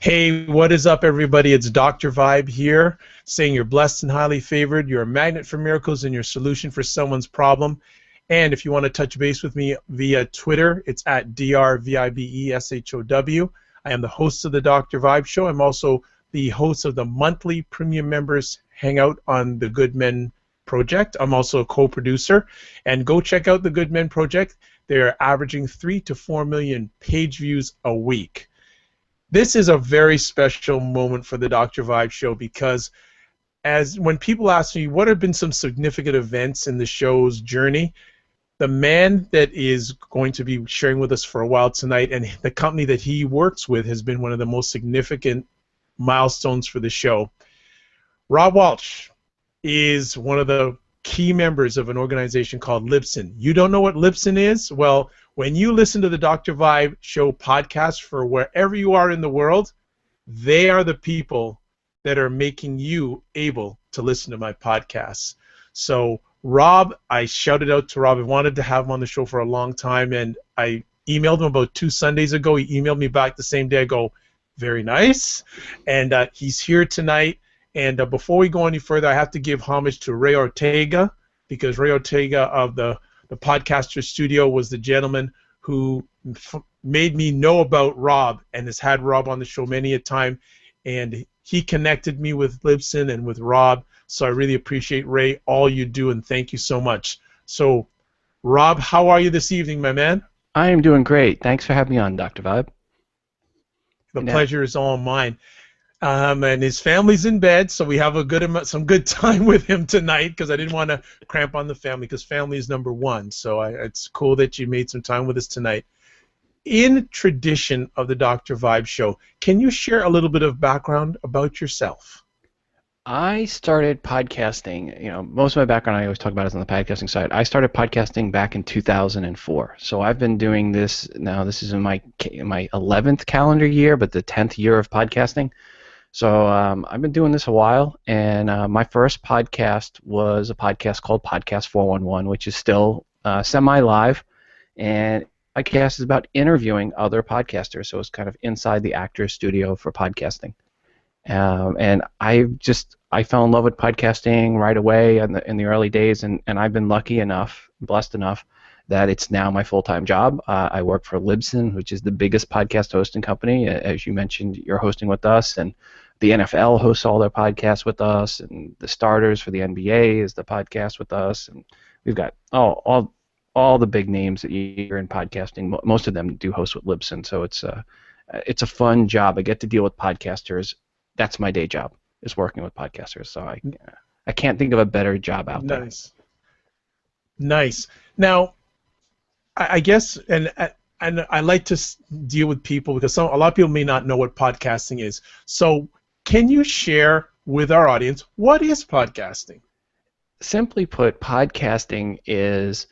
Hey, what is up, everybody? It's Dr. Vibe here, saying you're blessed and highly favored. You're a magnet for miracles and your solution for someone's problem. And if you want to touch base with me via Twitter, it's at DRVIBESHOW. I am the host of the Dr. Vibe Show. I'm also the host of the monthly premium members hangout on the Good Men Project. I'm also a co-producer. And go check out the Good Men Project. They're averaging 3 to 4 million page views a week. This is a very special moment for the Dr. Vibe Show because when people ask me what have been some significant events in the show's journey, the man that is going to be sharing with us for a while tonight and the company that he works with has been one of the most significant milestones for the show. Rob Walch is one of the key members of an organization called Libsyn. You don't know what Libsyn is? Well, when you listen to the Dr. Vibe Show podcast for wherever you are in the world, they are the people that are making you able to listen to my podcasts. So Rob, I shouted out to Rob. I wanted to have him on the show for a long time, and I emailed him about 2 Sundays ago. He emailed me back the same day. I go, very nice. And he's here tonight. And before we go any further, I have to give homage to Ray Ortega, because Ray Ortega of the Podcaster Studio was the gentleman who made me know about Rob and has had Rob on the show many a time. And he connected me with Libsyn and with Rob. So I really appreciate, Ray, all you do, and thank you so much. So, Rob, how are you this evening, my man? I am doing great. Thanks for having me on, Dr. Vibe. The pleasure is all mine. And his family's in bed, so we have some good time with him tonight because I didn't want to cramp on the family because family is number one. So it's cool that you made some time with us tonight. In tradition of the Dr. Vibe Show, can you share a little bit of background about yourself? I started podcasting, most of my background I always talk about is on the podcasting side. I started podcasting back in 2004. So I've been doing this now. This is in my 11th calendar year, but the 10th year of podcasting. So I've been doing this a while, and my first podcast was a podcast called Podcast 411, which is still semi-live, and podcast is about interviewing other podcasters, so it's kind of inside the actor's studio for podcasting. And I fell in love with podcasting right away in the early days, and I've been blessed enough, that it's now my full-time job. I work for Libsyn, which is the biggest podcast hosting company. As you mentioned, you're hosting with us, and the NFL hosts all their podcasts with us, and the starters for the NBA is the podcast with us, and we've got all the big names that you hear in podcasting. Most of them do host with Libsyn, so it's a fun job. I get to deal with podcasters. That's my day job, is working with podcasters. So I can't think of a better job out there. Nice. Now, I guess, and I like to deal with people because a lot of people may not know what podcasting is. So can you share with our audience, what is podcasting? Simply put, podcasting is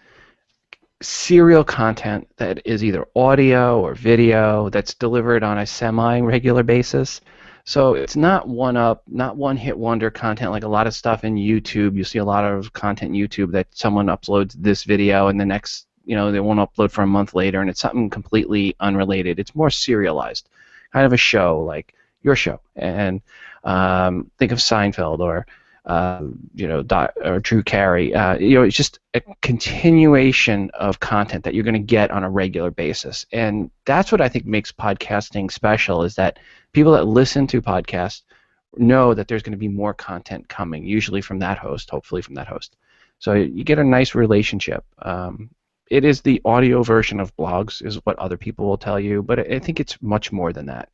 serial content that is either audio or video that's delivered on a semi-regular basis. So it's not one-hit wonder content like a lot of stuff in YouTube. You see a lot of content in YouTube that someone uploads this video and the next, they won't upload for a month later, and it's something completely unrelated. It's more serialized, kind of a show like your show. And think of Seinfeld or or Drew Carey. It's just a continuation of content that you're going to get on a regular basis, and that's what I think makes podcasting special. Is that people that listen to podcasts know that there's going to be more content coming, usually from that host, hopefully from that host. So you get a nice relationship. It is the audio version of blogs, is what other people will tell you, but I think it's much more than that,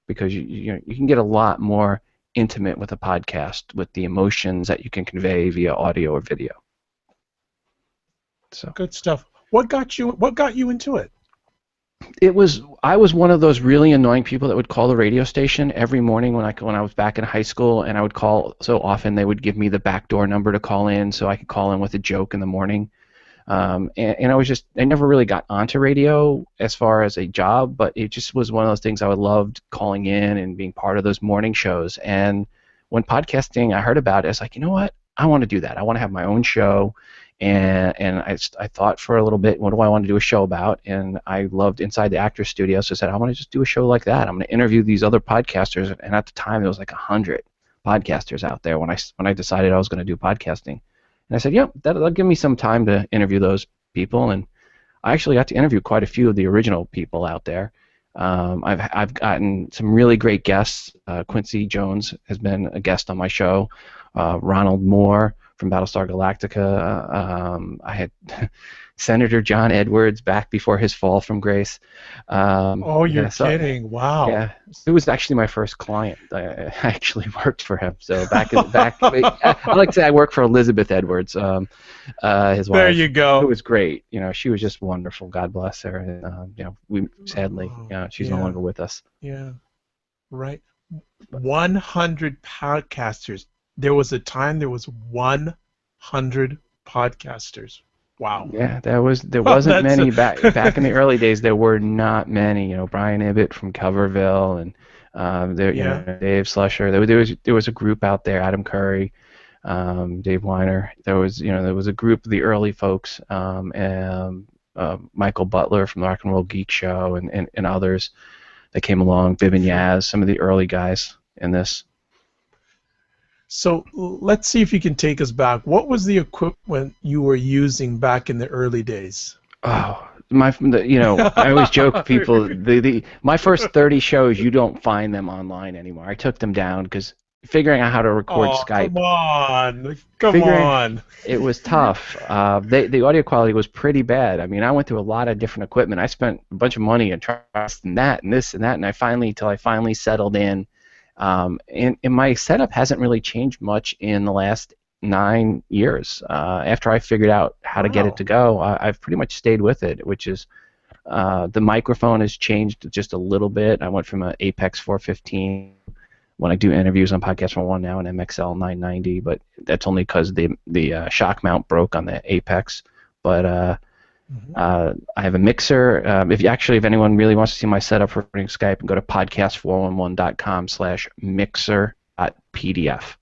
because you can get a lot more intimate with a podcast with the emotions that you can convey via audio or video. So good stuff. What got you into it? I was one of those really annoying people that would call the radio station every morning when I was back in high school, and I would call so often they would give me the backdoor number to call in so I could call in with a joke in the morning. And I never really got onto radio as far as a job, but it just was one of those things I loved calling in and being part of those morning shows. And when podcasting, I heard about it, I was like, you know what? I want to do that. I want to have my own show, And I thought for a little bit, what do I want to do a show about? And I loved Inside the Actors Studio, so I said, I want to just do a show like that. I'm going to interview these other podcasters. And at the time, there was like 100 podcasters out there when I decided I was going to do podcasting. And I said, yeah, that'll give me some time to interview those people. And I actually got to interview quite a few of the original people out there. I've gotten some really great guests. Quincy Jones has been a guest on my show. Ronald Moore from Battlestar Galactica. I had Senator John Edwards back before his fall from grace. Oh, you're kidding! Wow. Yeah, it was actually my first client. I actually worked for him. So back, I like to say I worked for Elizabeth Edwards, his wife. There you go. It was great. She was just wonderful. God bless her. And, we sadly, she's no longer with us. Yeah, right. 100 podcasters. There was a time there was 100 podcasters. Wow. Yeah, there wasn't many back in the early days. There were not many. Brian Ibbett from Coverville, and Dave Slusher. There was a group out there. Adam Curry, Dave Weiner. There was a group of the early folks, and Michael Butler from the Rock and Roll Geek Show, and others that came along. Bib and Yaz, some of the early guys in this. So let's see if you can take us back. What was the equipment you were using back in the early days? Oh, I always joke with people. My first 30 shows, you don't find them online anymore. I took them down because figuring out how to record Skype. Come on. It was tough. The audio quality was pretty bad. I mean, I went through a lot of different equipment. I spent a bunch of money and trust and that and this and that, and I finally settled in. And my setup hasn't really changed much in the last 9 years. After I figured out how to get it to go, I've pretty much stayed with it, which is the microphone has changed just a little bit. I went from an Apex 415 when I do interviews on Podcast 101 now, an MXL 990, but that's only because the shock mount broke on the Apex. But I have a mixer. If anyone really wants to see my setup for recording Skype, go to podcast411.com/mixer.pdf.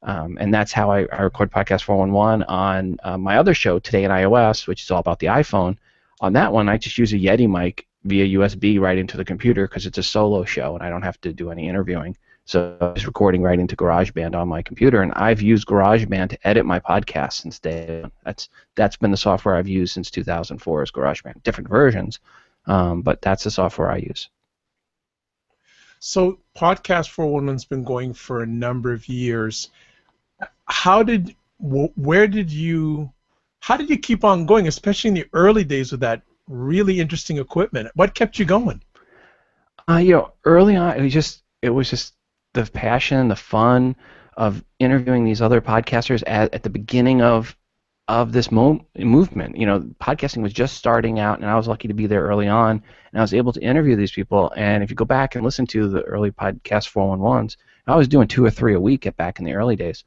And that's how I record Podcast 411 on my other show, Today in iOS, which is all about the iPhone. On that one, I just use a Yeti mic via USB right into the computer because it's a solo show and I don't have to do any interviewing. So I'm just recording right into GarageBand on my computer, and I've used GarageBand to edit my podcast since day one. That's been the software I've used since 2004 is GarageBand. Different versions, but that's the software I use. So Podcast 411's been going for a number of years. How did you keep on going, especially in the early days with that really interesting equipment? What kept you going? Early on, it was just the passion, the fun of interviewing these other podcasters at the beginning of this movement. Podcasting was just starting out, and I was lucky to be there early on, and I was able to interview these people. And if you go back and listen to the early Podcast 411s, I was doing 2 or 3 a week back in the early days.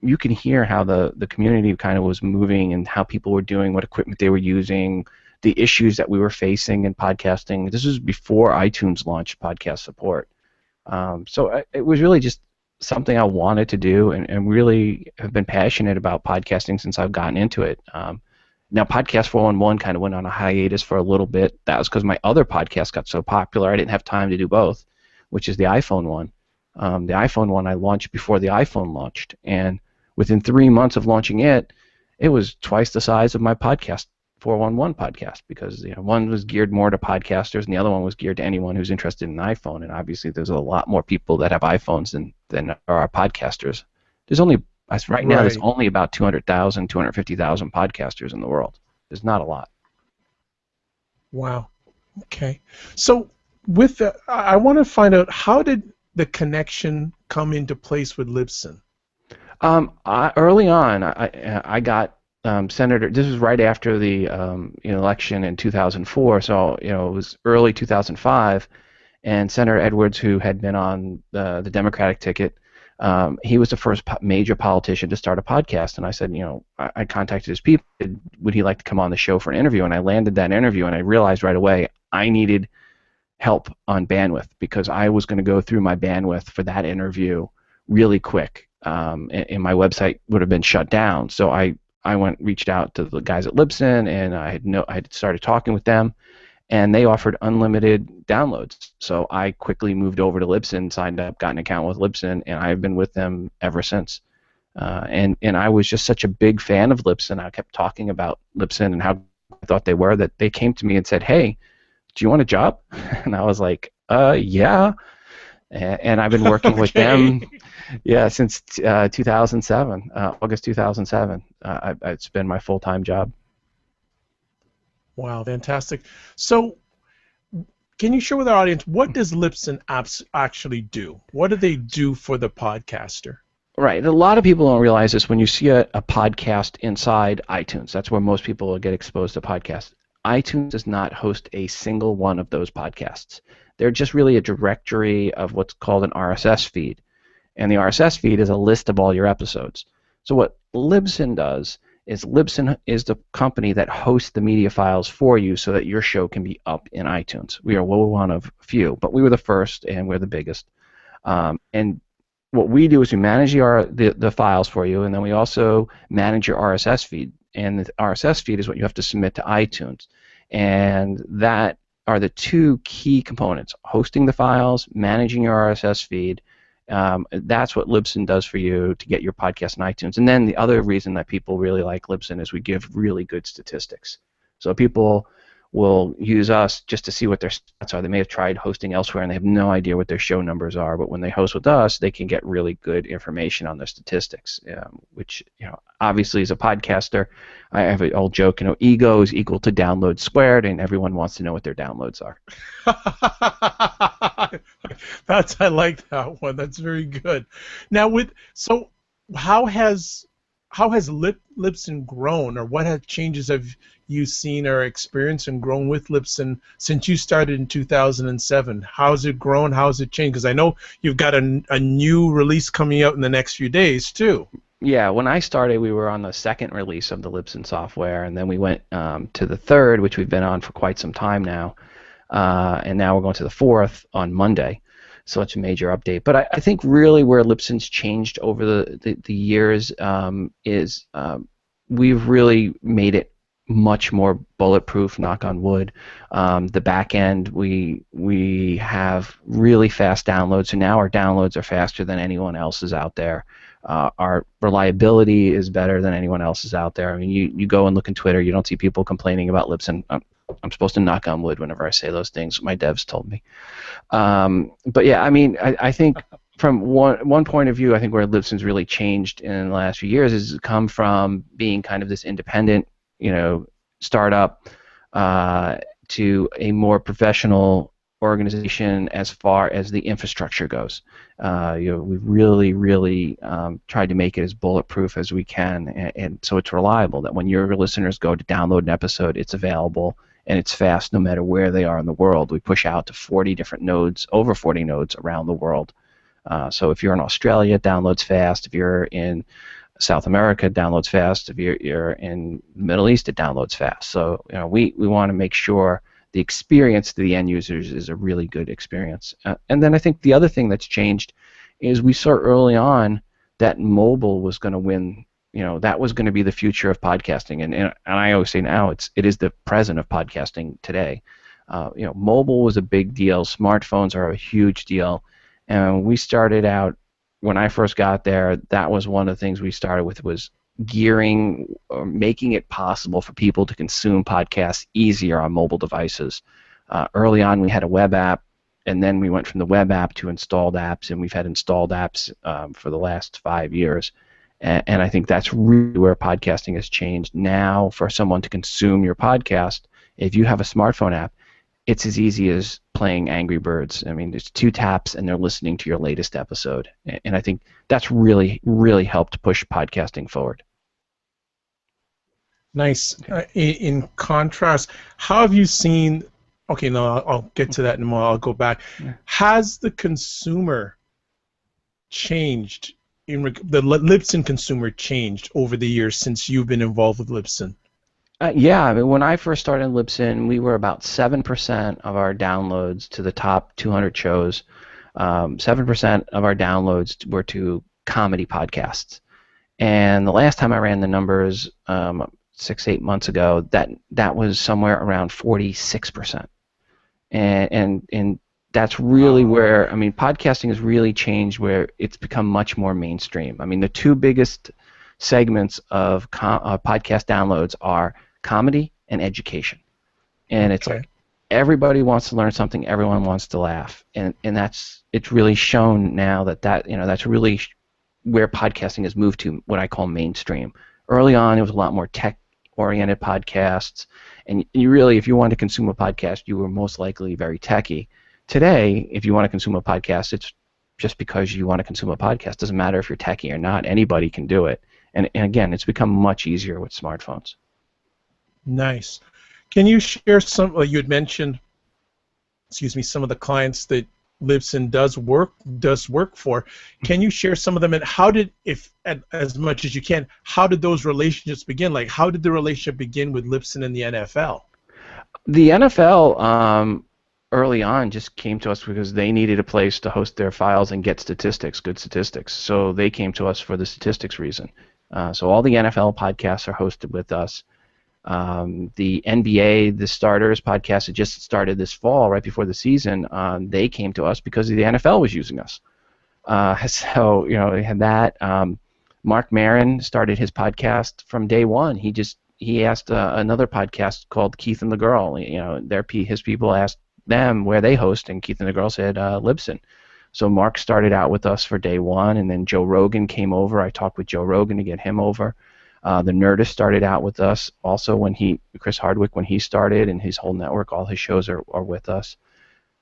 You can hear how the community kind of was moving and how people were doing, what equipment they were using, the issues that we were facing in podcasting. This was before iTunes launched podcast support. So it was really just something I wanted to do and really have been passionate about podcasting since I've gotten into it. Now, Podcast 411 kind of went on a hiatus for a little bit. That was because my other podcast got so popular I didn't have time to do both, which is the iPhone one. The iPhone one I launched before the iPhone launched, and within 3 months of launching it, it was twice the size of my Podcast 411 podcast because one was geared more to podcasters and the other one was geared to anyone who's interested in an iPhone. And obviously, there's a lot more people that have iPhones than are podcasters. There's only now there's only about 200,000, 250,000 podcasters in the world. There's not a lot. Wow. Okay. So I want to find out, how did the connection come into place with Libsyn? Early on, I got Senator. This was right after the election in 2004, so it was early 2005, and Senator Edwards, who had been on the Democratic ticket, he was the first major politician to start a podcast, and I said, I contacted his people. Would he like to come on the show for an interview? And I landed that interview, and I realized right away I needed help on bandwidth because I was going to go through my bandwidth for that interview really quick, and my website would have been shut down. So I I reached out to the guys at Libsyn, and I had started talking with them, and they offered unlimited downloads. So I quickly moved over to Libsyn, signed up, got an account with Libsyn, and I've been with them ever since. And I was just such a big fan of Libsyn. I kept talking about Libsyn and how I thought they were, that they came to me and said, "Hey, do you want a job?" And I was like, yeah. And I've been working with them, yeah, since 2007, August 2007. It's been my full-time job. Wow, fantastic. So, can you share with our audience, what does Libsyn apps actually do? What do they do for the podcaster? Right. A lot of people don't realize this. When you see a podcast inside iTunes, that's where most people will get exposed to podcasts. iTunes does not host a single one of those podcasts. They're just really a directory of what's called an RSS feed. And the RSS feed is a list of all your episodes. So what Libsyn does is Libsyn is the company that hosts the media files for you so that your show can be up in iTunes. We are one of few, but we were the first and we're the biggest. And what we do is we manage the files for you, and then we also manage your RSS feed. And the RSS feed is what you have to submit to iTunes. And that are the two key components: hosting the files, managing your RSS feed. That's what Libsyn does for you to get your podcast in iTunes. And then the other reason that people really like Libsyn is we give really good statistics. So people will use us just to see what their stats are. They may have tried hosting elsewhere and they have no idea what their show numbers are, but when they host with us, they can get really good information on their statistics, which, obviously as a podcaster, I have an old joke, ego is equal to download squared, and everyone wants to know what their downloads are. I like that one. That's very good. Now, how has Libsyn grown, or what changes have you seen or experienced and grown with Libsyn since you started in 2007? How's it grown? How's it changed? Because I know you've got a new release coming out in the next few days too. Yeah, when I started, we were on the second release of the Libsyn software, and then we went to the third, which we've been on for quite some time now, and now we're going to the fourth on Monday. So it's a major update. But I think really where Libsyn's changed over the years is we've really made it much more bulletproof, knock on wood. The back end, we have really fast downloads, so now our downloads are faster than anyone else's out there. Our reliability is better than anyone else's out there. I mean, you go and look on Twitter, you don't see people complaining about Libsyn. I'm supposed to knock on wood whenever I say those things. My devs told me. But yeah, I mean, I think from one point of view, I think where Libsyn's really changed in the last few years is come from being kind of this independent, startup to a more professional organization as far as the infrastructure goes. We've really tried to make it as bulletproof as we can, and so it's reliable, that when your listeners go to download an episode, it's available and it's fast no matter where they are in the world. We push out to 40 different nodes, over 40 nodes around the world. So if you're in Australia, it downloads fast. If you're in South America, it downloads fast. If you're in the Middle East, it downloads fast. So we want to make sure the experience to the end users is a really good experience. And then I think the other thing that's changed is we saw early on that mobile was going to win. That was going to be the future of podcasting. And I always say now it is the present of podcasting today. Mobile was a big deal. Smartphones are a huge deal. And we started out, when I first got there, that was one of the things we started with, was gearing or making it possible for people to consume podcasts easier on mobile devices. Early on, we had a web app, and then we went from the web app to installed apps, and we've had installed apps for the last 5 years. And I think that's really where podcasting has changed. Now, for someone to consume your podcast, if you have a smartphone app, it's as easy as playing Angry Birds. I mean, it's 2 taps and they're listening to your latest episode. And I think that's really helped push podcasting forward. Nice. In contrast, how have you seen? Okay, no, I'll get to that in a moment. I'll go back. Yeah. Has the consumer changed? The Libsyn consumer changed over the years since you've been involved with Libsyn? Yeah, I mean, when I first started in Libsyn, we were about 7% of our downloads to the top 200 shows. 7% of our downloads were to comedy podcasts. And the last time I ran the numbers, 6-8 months ago, that was somewhere around 46%. And that's really where, I mean, podcasting has really changed, where it's become much more mainstream. I mean, the two biggest segments of podcast downloads are comedy and education. And it's Okay. like everybody wants to learn something, everyone wants to laugh. And it's really shown now that's really where podcasting has moved to, what I call mainstream. Early on, it was a lot more tech-oriented podcasts, and you really, if you wanted to consume a podcast, you were most likely very techy. Today, if you want to consume a podcast, it's just because you want to consume a podcast. It doesn't matter if you're techy or not. Anybody can do it. And again, it's become much easier with smartphones. Nice. Can you share some? You had mentioned, some of the clients that Libsyn does work for. Can you share some of them, and how did, as much as you can, how did those relationships begin? Like, how did the relationship begin with Libsyn and the NFL? The NFL early on just came to us because they needed a place to host their files and get statistics, good statistics. So they came to us for the statistics reason. So all the NFL podcasts are hosted with us. The NBA, the Starters podcast that just started this fall, right before the season, they came to us because the NFL was using us. So we had that. Mark Maron started his podcast from day one. He asked another podcast called Keith and the Girl. His people asked them where they host, and Keith and the Girl said Libsyn. So Mark started out with us for day one, and then Joe Rogan came over. I talked with Joe Rogan to get him over. The Nerdist started out with us also Chris Hardwick, when he started, and his whole network, all his shows are with us.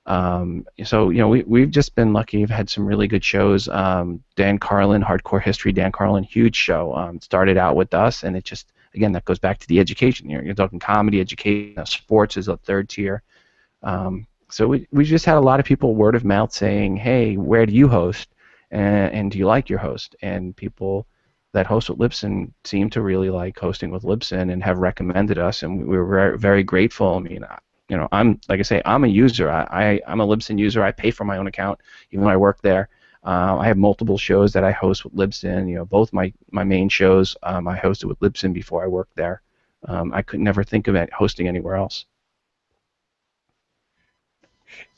So we've just been lucky. We've had some really good shows. Dan Carlin, Hardcore History, Dan Carlin, huge show. Started out with us, and it just, again, that goes back to the education. You're talking comedy, education, sports is a third tier. So we just had a lot of people word of mouth saying, hey, where do you host? And do you like your host? And people that host with Libsyn seem to really like hosting with Libsyn and have recommended us, and we were very, very grateful. I mean, I'm, like I say, I'm a user. I'm a Libsyn user. I pay for my own account, even though I work there. I have multiple shows that I host with Libsyn. Both my main shows I hosted with Libsyn before I worked there. I could never think of it hosting anywhere else.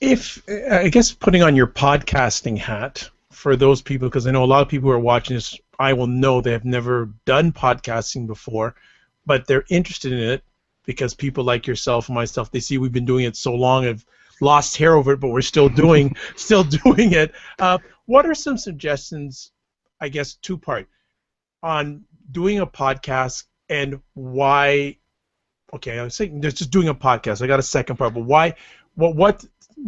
If, I guess, putting on your podcasting hat for those people, because I know a lot of people who are watching this, I will know they have never done podcasting before, but they're interested in it because people like yourself and myself, they see we've been doing it so long, have lost hair over it, but we're still doing it. What are some suggestions, I guess, two-part, on doing a podcast and why? Okay, I was saying just doing a podcast. I got a second part, but why? What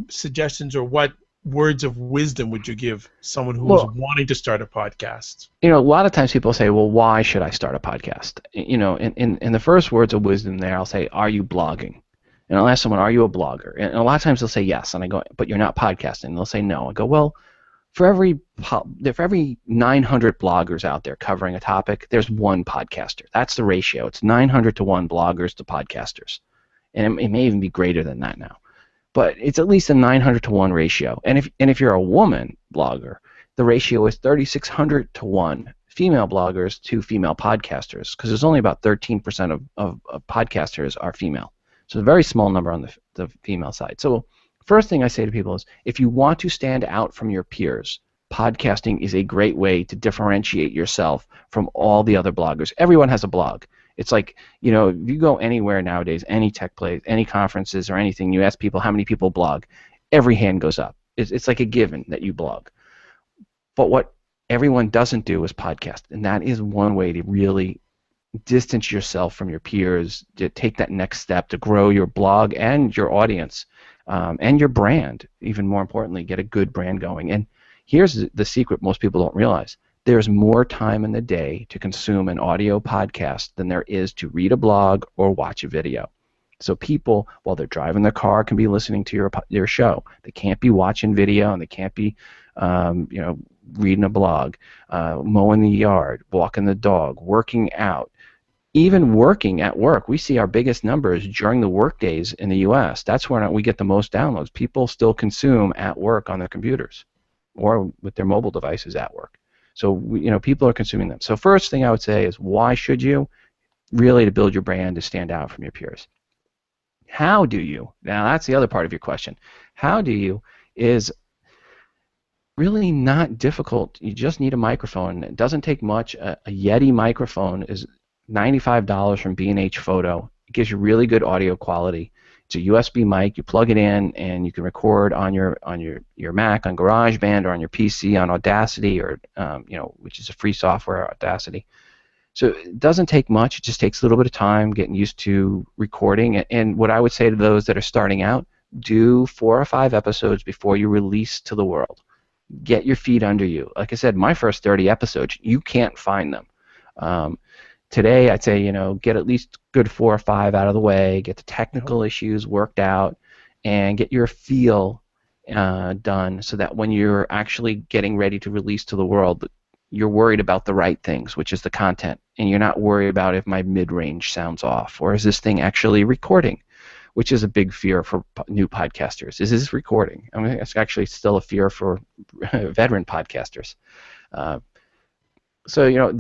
suggestions or what words of wisdom would you give someone who's wanting to start a podcast? A lot of times people say, well, why should I start a podcast? In the first words of wisdom there, I'll say, are you blogging? And I'll ask someone, are you a blogger? And a lot of times they'll say yes, and I go, but you're not podcasting. And they'll say no. I go, well, for every 900 bloggers out there covering a topic, there's one podcaster. That's the ratio. It's 900 to 1 bloggers to podcasters. And it may even be greater than that now. But it's at least a 900 to 1 ratio. And if you're a woman blogger, the ratio is 3,600 to 1 female bloggers to female podcasters, because there's only about 13% of podcasters are female. So a very small number on the female side. So first thing I say to people is, if you want to stand out from your peers, podcasting is a great way to differentiate yourself from all the other bloggers. Everyone has a blog. It's like, if you go anywhere nowadays, any tech place, any conferences or anything, you ask people how many people blog, every hand goes up. It's like a given that you blog. But what everyone doesn't do is podcast, and that is one way to really distance yourself from your peers, to take that next step to grow your blog and your audience, and your brand. Even more importantly, get a good brand going. And here's the secret most people don't realize. There's more time in the day to consume an audio podcast than there is to read a blog or watch a video. So people, while they're driving their car, can be listening to your show. They can't be watching video, and they can't be reading a blog, mowing the yard, walking the dog, working out. Even working at work, we see our biggest numbers during the work days in the U.S. That's where we get the most downloads. People still consume at work on their computers or with their mobile devices at work. So people are consuming them. So first thing I would say is, why should you? Really, to build your brand, to stand out from your peers. How do you? Now that's the other part of your question. How do you is really not difficult. You just need a microphone. It doesn't take much. A Yeti microphone is $95 from B&H Photo. It gives you really good audio quality. It's a USB mic. You plug it in, and you can record on your Mac, on GarageBand, or on your PC, on Audacity, or which is a free software, Audacity. So it doesn't take much. It just takes a little bit of time getting used to recording. And what I would say to those that are starting out, do 4 or 5 episodes before you release to the world. Get your feet under you. Like I said, my first 30 episodes, you can't find them. Today, I'd say, get at least good 4 or 5 out of the way, get the technical issues worked out, and get your feel done so that when you're actually getting ready to release to the world, you're worried about the right things, which is the content, and you're not worried about if my mid-range sounds off, or is this thing actually recording, which is a big fear for new podcasters. Is this recording? I mean, it's actually still a fear for veteran podcasters. So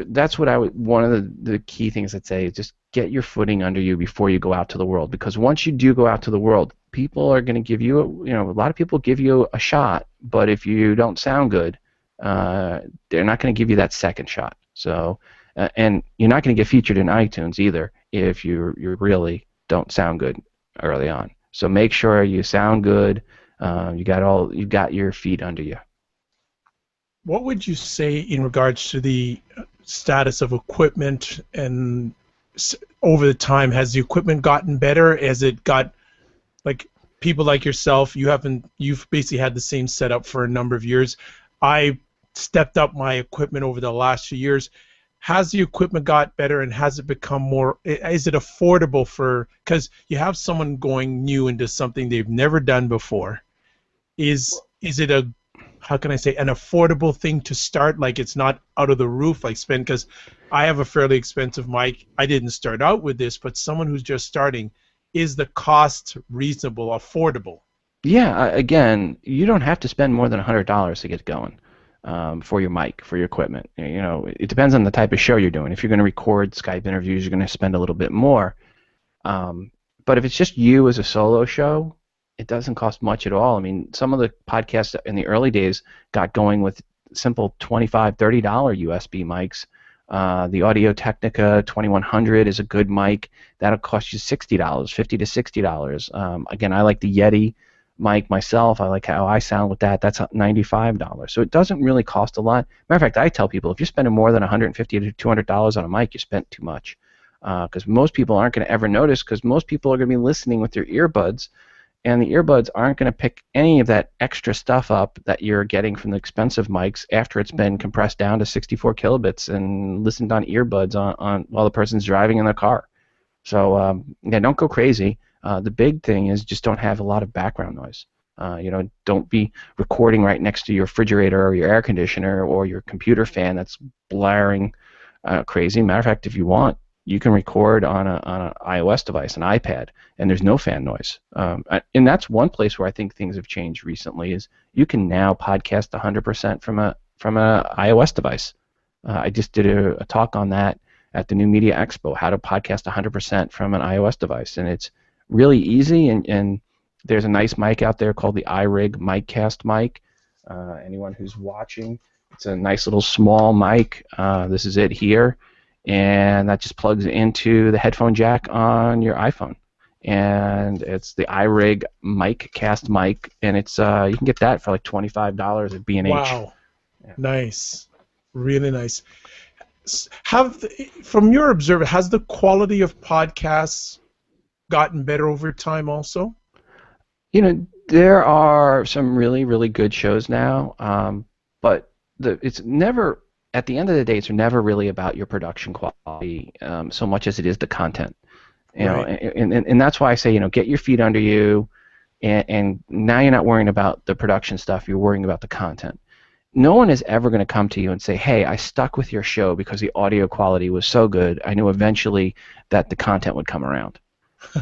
that's what one of the key things I'd say is just get your footing under you before you go out to the world, because once you do go out to the world, people are going to give you a lot of people give you a shot, but if you don't sound good, they're not going to give you that second shot. So and you're not going to get featured in iTunes either if you really don't sound good early on. So make sure you sound good. You got your feet under you. What would you say in regards to the status of equipment, and over the time, has the equipment gotten better? Has it got, like, people like yourself, you've basically had the same setup for a number of years. I stepped up my equipment over the last few years. Has the equipment got better, and has it become more, is it affordable because you have someone going new into something they've never done before. Is it how can I say, an affordable thing to start? Like, it's not out of the roof, like because I have a fairly expensive mic. I didn't start out with this, but someone who's just starting, is the cost reasonable, affordable? Yeah, again, you don't have to spend more than $100 to get going for your mic, for your equipment. It depends on the type of show you're doing. If you're going to record Skype interviews, you're going to spend a little bit more. But if it's just you as a solo show, it doesn't cost much at all. I mean, some of the podcasts in the early days got going with simple $25, $30 USB mics. The Audio Technica 2100 is a good mic. That'll cost you $60, $50 to $60. Again, I like the Yeti mic myself. I like how I sound with that. That's $95. So it doesn't really cost a lot. Matter of fact, I tell people, if you're spending more than $150 to $200 on a mic, you spent too much. Because most people aren't going to ever notice, because most people are going to be listening with their earbuds, and the earbuds aren't going to pick any of that extra stuff up that you're getting from the expensive mics after it's been compressed down to 64 kilobits and listened on earbuds on while the person's driving in their car. So don't go crazy. The big thing is just don't have a lot of background noise. Don't be recording right next to your refrigerator or your air conditioner or your computer fan that's blaring crazy. Matter of fact, if you want, you can record on an iOS device, an iPad, and there's no fan noise. And that's one place where I think things have changed recently, is you can now podcast 100% from an iOS device. I just did a talk on that at the New Media Expo, how to podcast 100% from an iOS device, and it's really easy. And there's a nice mic out there called the iRig MicCast mic. Anyone who's watching, it's a nice little small mic. This is it here. And that just plugs into the headphone jack on your iPhone, and it's the iRig MicCast mic, and it's you can get that for like $25 at B&H. Wow, yeah. Nice, really nice. From your observation, has the quality of podcasts gotten better over time also? There are some really, really good shows now, but it's never. At the end of the day, it's never really about your production quality so much as it is the content. And that's why I say, get your feet under you, and now you're not worrying about the production stuff, you're worrying about the content. No one is ever going to come to you and say, hey, I stuck with your show because the audio quality was so good, I knew eventually that the content would come around.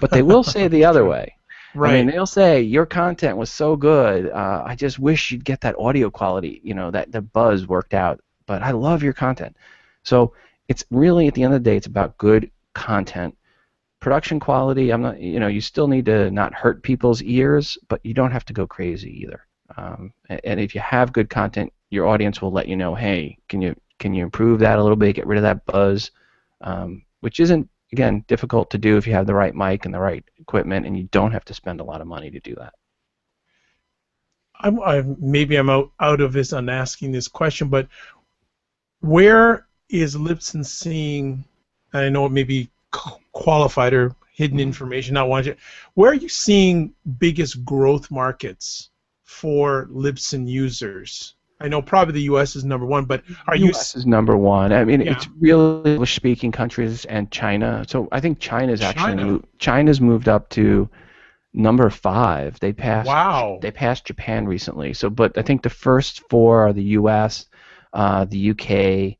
But they will say the other way. Right. I mean, they'll say, your content was so good, I just wish you'd get that audio quality, that the buzz worked out but I love your content. So it's really, at the end of the day, it's about good content. Production quality, I'm not, you still need to not hurt people's ears, but you don't have to go crazy either. And if you have good content, your audience will let you know, hey, can you improve that a little bit, get rid of that buzz, which isn't, again, difficult to do if you have the right mic and the right equipment, and you don't have to spend a lot of money to do that. Maybe I'm out of this on asking this question, but where is Libsyn seeing, and I know it may be qualified or hidden information, not wanting to, where are you seeing biggest growth markets for Libsyn users? I know probably the U.S. is number one, but are you? U.S. is number one. I mean, Yeah. It's really English-speaking countries and China. So I think China's moved up to number 5. They passed. Wow. They passed Japan recently. So, but I think the first 4 are the U.S., the U.K.,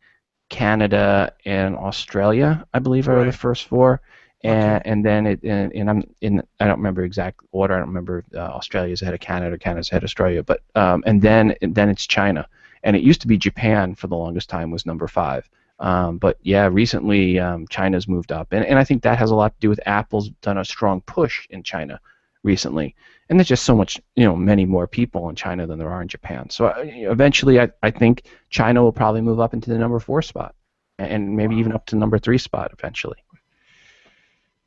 Canada, and Australia, I believe, are the first 4. And then I don't remember exact order. I don't remember Australia's ahead of Canada, Canada's ahead of Australia, but and then it's China, and it used to be Japan for the longest time was number 5. But yeah, recently China's moved up, and I think that has a lot to do with Apple's done a strong push in China recently, and there's just so much, many more people in China than there are in Japan. So eventually, I think China will probably move up into the number 4 spot, and maybe even up to number 3 spot eventually.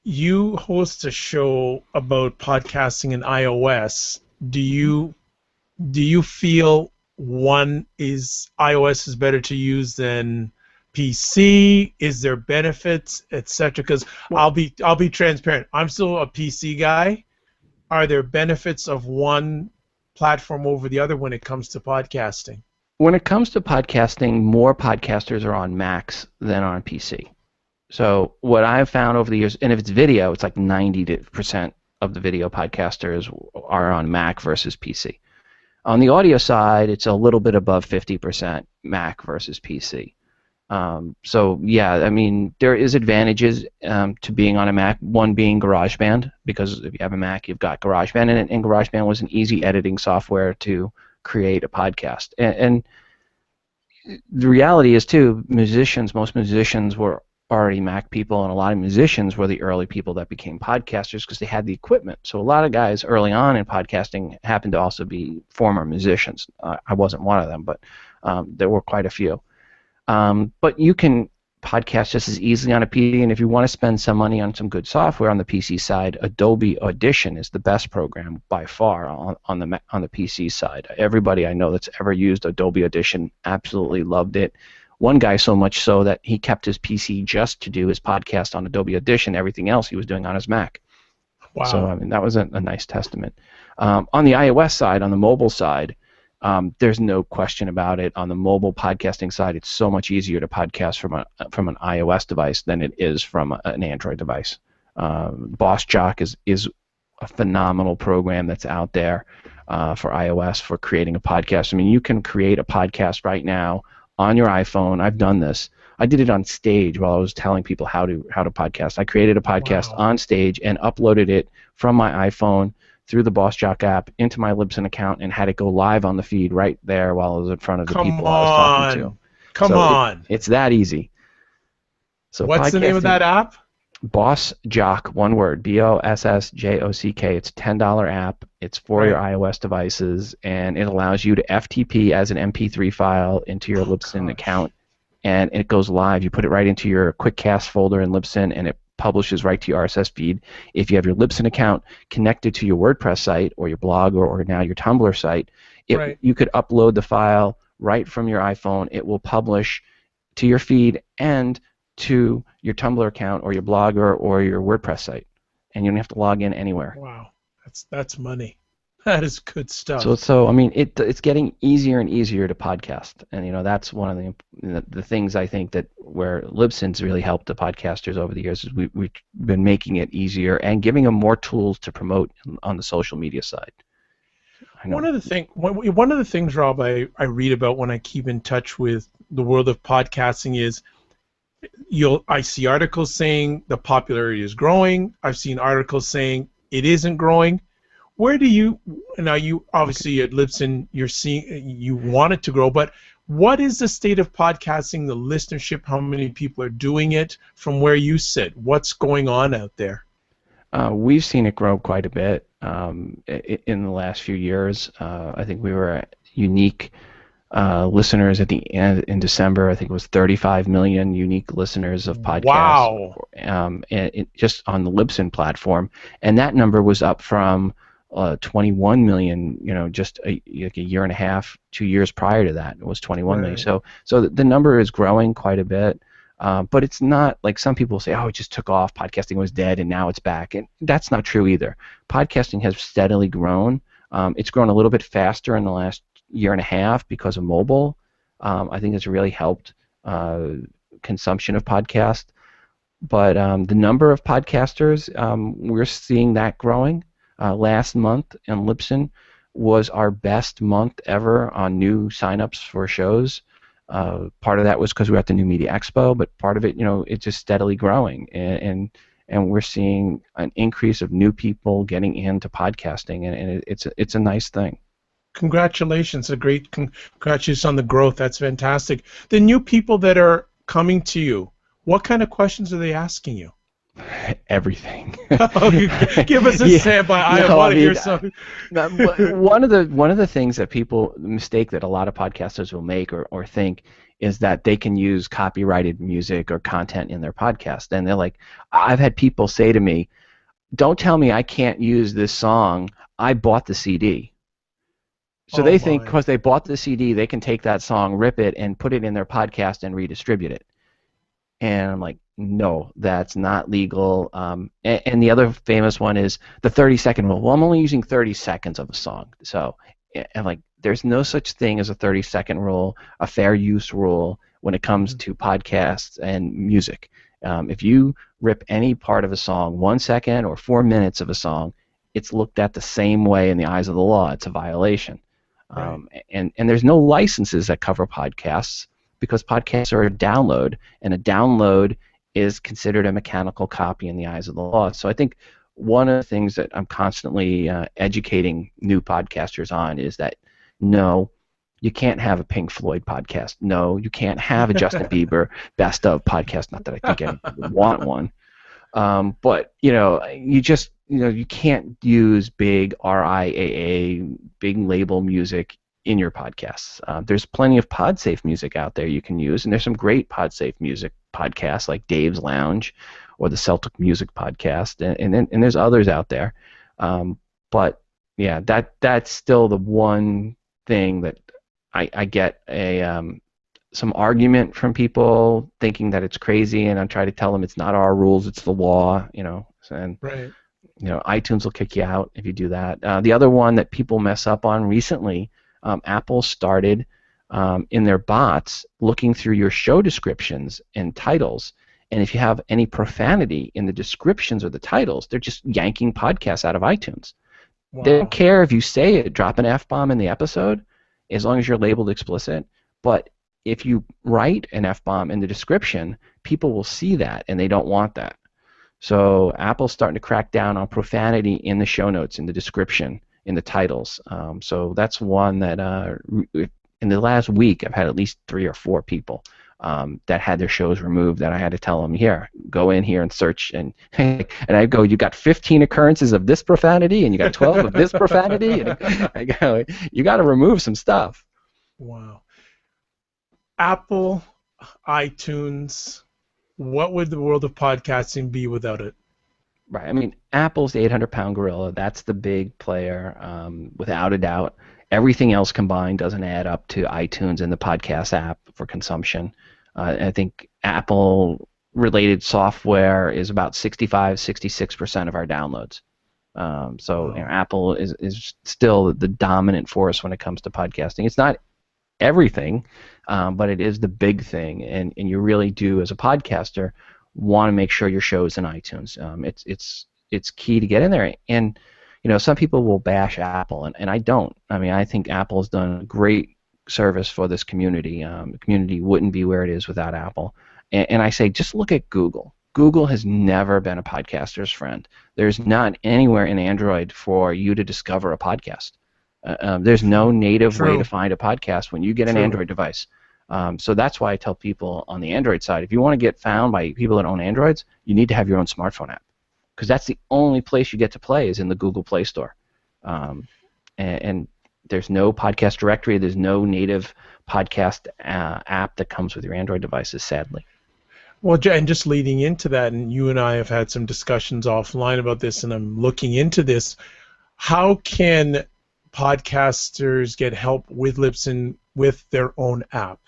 You host a show about podcasting in iOS. Do you feel iOS is better to use than PC? Is there benefits, etc.? Because I'll be transparent. I'm still a PC guy. Are there benefits of one platform over the other when it comes to podcasting? When it comes to podcasting, more podcasters are on Macs than on PC. So what I've found over the years, and if it's video, it's like 90% of the video podcasters are on Mac versus PC. On the audio side, it's a little bit above 50% Mac versus PC. So yeah, I mean, there is advantages to being on a Mac. One being GarageBand, because if you have a Mac, you've got GarageBand, and GarageBand was an easy editing software to create a podcast. And the reality is too, most musicians were already Mac people, and a lot of musicians were the early people that became podcasters because they had the equipment. So a lot of guys early on in podcasting happened to also be former musicians. I wasn't one of them, but there were quite a few. But you can podcast just as easily on a PC, and if you want to spend some money on some good software on the PC side, Adobe Audition is the best program by far on the PC side. Everybody I know that's ever used Adobe Audition absolutely loved it. One guy so much so that he kept his PC just to do his podcast on Adobe Audition. Everything else he was doing on his Mac. Wow. So I mean, that was a nice testament. On the iOS side, on the mobile side, there's no question about it. On the mobile podcasting side, it's so much easier to podcast from an iOS device than it is from an Android device. BossJock is a phenomenal program that's out there for iOS for creating a podcast. I mean, you can create a podcast right now on your iPhone. I've done this. I did it on stage while I was telling people how to podcast. I created a podcast on stage and uploaded it from my iPhone through the BossJock app into my Libsyn account and had it go live on the feed right there while I was in front of the people I was talking to. Come on. It's that easy. So what's the name of that app? BossJock, one word, BossJock. It's a $10 app. It's for your iOS devices, and it allows you to FTP as an MP3 file into your Libsyn account, and it goes live. You put it right into your QuickCast folder in Libsyn, and it publishes right to your RSS feed. If you have your Libsyn account connected to your WordPress site or your blog or now your Tumblr site, you could upload the file right from your iPhone. It will publish to your feed and to your Tumblr account or your blog or your WordPress site, and you don't have to log in anywhere. Wow, that's money. That is good stuff. So I mean, it's getting easier and easier to podcast, and that's one of the things I think that where Libsyn's really helped the podcasters over the years is we've been making it easier and giving them more tools to promote on the social media side. One of the things, Rob, I read about when I keep in touch with the world of podcasting is I see articles saying the popularity is growing. I've seen articles saying it isn't growing. Where do you now? You obviously at Libsyn, you're seeing you want it to grow, but what is the state of podcasting? The listenership, how many people are doing it? From where you sit, what's going on out there? We've seen it grow quite a bit in the last few years. I think we were at unique listeners at the end in December. I think it was 35 million unique listeners of podcasts. Wow. Just on the Libsyn platform, and that number was up from 21 million. Just like a year and a half, 2 years prior to that, it was 21 million. Right. So the number is growing quite a bit. But it's not like some people say, oh, it just took off, podcasting was dead, and now it's back. And that's not true either. Podcasting has steadily grown. It's grown a little bit faster in the last year and a half because of mobile. I think it's really helped consumption of podcasts. But the number of podcasters, we're seeing that growing. Last month in Libsyn was our best month ever on new signups for shows. Part of that was because we were at the New Media Expo, but part of it, it's just steadily growing, and we're seeing an increase of new people getting into podcasting, and it's a nice thing. Congratulations, congratulations on the growth. That's fantastic. The new people that are coming to you, what kind of questions are they asking you? Everything. Give us a sample. I want to hear some. One of the things that people mistake that a lot of podcasters will make or think is that they can use copyrighted music or content in their podcast, and they're like, I've had people say to me, "Don't tell me I can't use this song. I bought the CD." So they think because they bought the CD, they can take that song, rip it, and put it in their podcast and redistribute it. And I'm like, no, that's not legal. And the other famous one is the 30-second rule. Well, I'm only using 30 seconds of a song. So, and like, there's no such thing as a 30-second rule, a fair use rule when it comes to podcasts and music. If you rip any part of a song, 1 second or 4 minutes of a song, it's looked at the same way in the eyes of the law. It's a violation. Right. And there's no licenses that cover podcasts, because podcasts are a download, and a download is considered a mechanical copy in the eyes of the law. So I think one of the things that I'm constantly educating new podcasters on is that, no, you can't have a Pink Floyd podcast. No, you can't have a Justin Bieber best of podcast. Not that I think anyone would want one. But, you can't use big RIAA, big label music in your podcasts. There's plenty of PodSafe music out there you can use, and there's some great PodSafe music podcasts like Dave's Lounge or the Celtic Music Podcast, and there's others out there. But yeah, that's still the one thing that I get some argument from people thinking that it's crazy, and I'm trying to tell them it's not our rules, it's the law, and right. iTunes will kick you out if you do that. The other one that people mess up on recently, Apple started in their bots looking through your show descriptions and titles, and if you have any profanity in the descriptions or the titles, they're just yanking podcasts out of iTunes. Wow. They don't care if you say it, drop an F-bomb in the episode, as long as you're labeled explicit, but if you write an F-bomb in the description, people will see that, and they don't want that. So Apple's starting to crack down on profanity in the show notes, in the description, in the titles. So that's one that in the last week I've had at least 3 or 4 people that had their shows removed that I had to tell them, here, go in here and search. And I go, you got 15 occurrences of this profanity, and you got 12 of this profanity? And I go, you got to remove some stuff. Wow. Apple, iTunes, what would the world of podcasting be without it? Right. I mean, Apple's the 800-pound gorilla. That's the big player, without a doubt. Everything else combined doesn't add up to iTunes and the podcast app for consumption. I think Apple-related software is about 65-66% of our downloads. So Apple is still the dominant force when it comes to podcasting. It's not everything, but it is the big thing, and you really do, as a podcaster, want to make sure your show is in iTunes. It's key to get in there, and some people will bash Apple, and I don't. I mean, I think Apple has done a great service for this community. The community wouldn't be where it is without Apple, and I say just look at Google. Google has never been a podcaster's friend. There's not anywhere in Android for you to discover a podcast. There's no native way to find a podcast when you get an Android device. So that's why I tell people on the Android side, if you want to get found by people that own Androids, you need to have your own smartphone app, because that's the only place you get to play is in the Google Play Store. And there's no podcast directory. There's no native podcast app that comes with your Android devices, sadly. Well, and just leading into that, and you and I have had some discussions offline about this, and I'm looking into this. How can podcasters get help with Libsyn with their own app?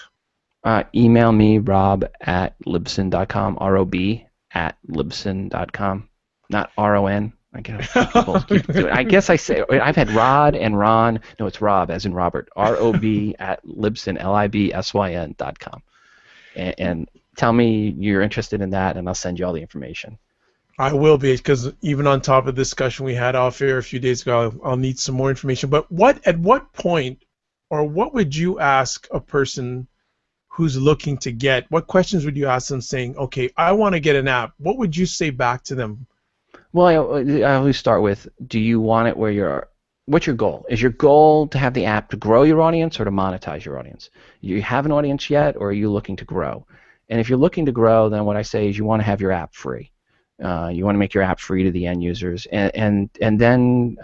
Email me, rob@libsyn.com, rob@libsyn.com, not RON. I guess I say, I've had Rod and Ron. No, it's Rob, as in Robert. ROB@libsyn, LIBSYN.com. And tell me you're interested in that, and I'll send you all the information. I will be, because even on top of the discussion we had off air a few days ago, I'll need some more information. But at what point, or what would you ask a person who's looking to get, what questions would you ask them saying, okay, I want to get an app? What would you say back to them? Well, I always start with, do you want it what's your goal? Is your goal to have the app to grow your audience or to monetize your audience? You have an audience yet, or are you looking to grow? And if you're looking to grow, then what I say is you want to have your app free. You want to make your app free to the end users, and then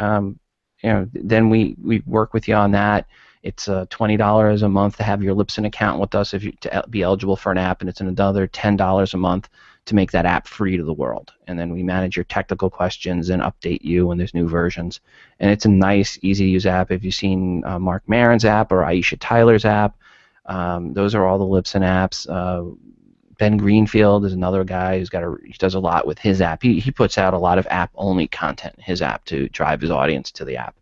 then we work with you on that. It's $20 a month to have your Libsyn account with us to be eligible for an app, and it's another $10 a month to make that app free to the world. And then we manage your technical questions and update you when there's new versions. And it's a nice, easy-to-use app. If you've seen Mark Maron's app or Aisha Tyler's app, those are all the Libsyn apps. Ben Greenfield is another guy he does a lot with his app. He puts out a lot of app-only content in his app to drive his audience to the app.